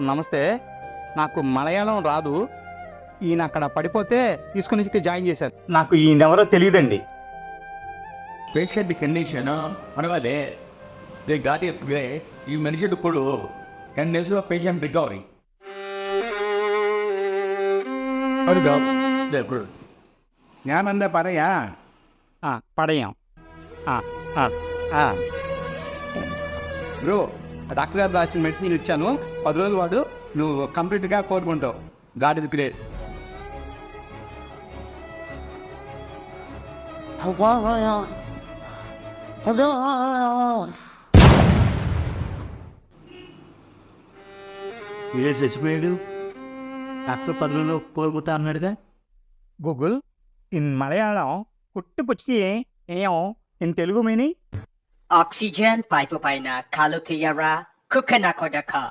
నమస్తే, నాకు మలయాళం రాదు. ఈయన అక్కడ పడిపోతే తీసుకుని వచ్చి జాయిన్ చేశారు. నాకు ఈయనెవరో తెలియదండి. పేషెంట్ కండిషన్ పర్వాలే. దే గాట్ ఇట్ వే. ఈ మనిషి ఇప్పుడు 10 days లో పేషెంట్ రికవరీ. ഞാനെന്താ പറയാ, పడయాం. బ్రో డాక్టర్ గారు రాసిన మెడిసిన్ ఇచ్చాను, 10 రోజులు వాడు, నువ్వు కంప్లీట్గా కోరుకుంటావు. God is great. ఏ చచ్చిపోయాడు? డాక్టర్ 10 రోజులు కోరుకుంటా అన్నాడుగా. గూగుల్ ఇన్ మలయాళం పుట్టుపుచ్చి ఏం in Telugu meaning Oxygen pipe paina kalu tiara kukana kodaka.